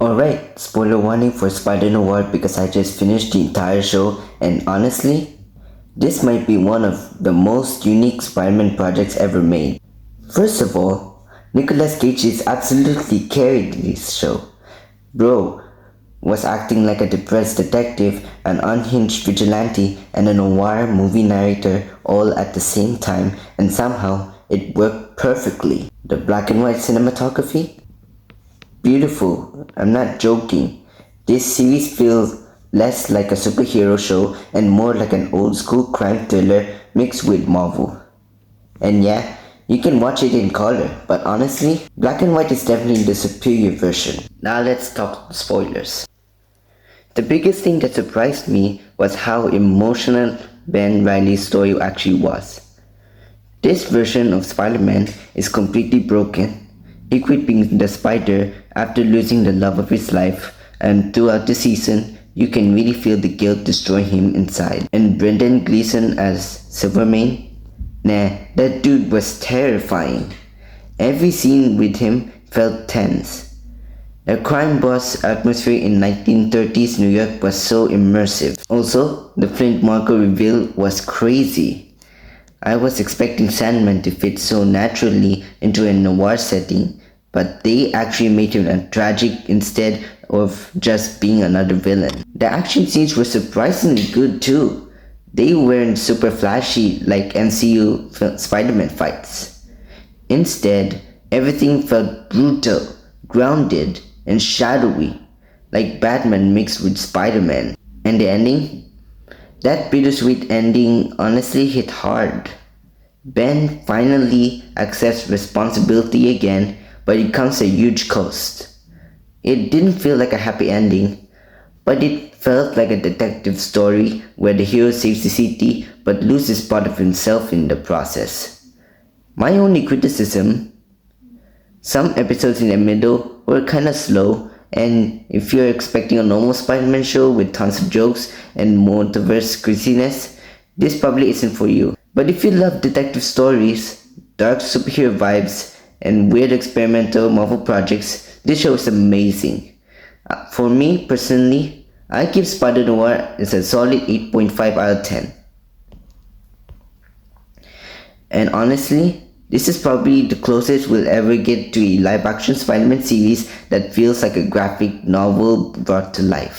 Alright, spoiler warning for Spider-Noir because I just finished the entire show and honestly, this might be one of the most unique Spider-Man projects ever made. First of all, Nicolas Cage is absolutely carried this show. Bro was acting like a depressed detective, an unhinged vigilante, and a noir movie narrator all at the same time, and somehow it worked perfectly. The black and white cinematography? Beautiful. I'm not joking. This series feels less like a superhero show and more like an old school crime thriller mixed with Marvel. And yeah, you can watch it in color, but honestly, black and white is definitely the superior version. Now let's talk spoilers. The biggest thing that surprised me was how emotional Ben Riley's story actually was. This version of Spider-Man is completely broken. He quit being the Spider after losing the love of his life, and throughout the season, you can really feel the guilt destroying him inside. And Brendan Gleeson as Silvermane? Nah, that dude was terrifying. Every scene with him felt tense. A crime boss atmosphere in 1930s New York was so immersive. Also, the Flint marker reveal was crazy. I was expecting Sandman to fit so naturally into a noir setting, but they actually made him a tragic instead of just being another villain. The action scenes were surprisingly good too. They weren't super flashy like MCU Spider-Man fights. Instead, everything felt brutal, grounded, and shadowy, like Batman mixed with Spider-Man. And the ending? That bittersweet ending honestly hit hard. Ben finally accepts responsibility again, but it comes at a huge cost. It didn't feel like a happy ending, but it felt like a detective story where the hero saves the city but loses part of himself in the process. My only criticism: some episodes in the middle were kinda slow, and if you're expecting a normal Spider-Man show with tons of jokes and multiverse craziness, this probably isn't for you. But if you love detective stories, dark superhero vibes, and weird experimental Marvel projects, this show is amazing. For me personally, I give Spider-Noir as a solid 8.5 out of 10. And honestly, this is probably the closest we'll ever get to a live-action Spider-Man series that feels like a graphic novel brought to life.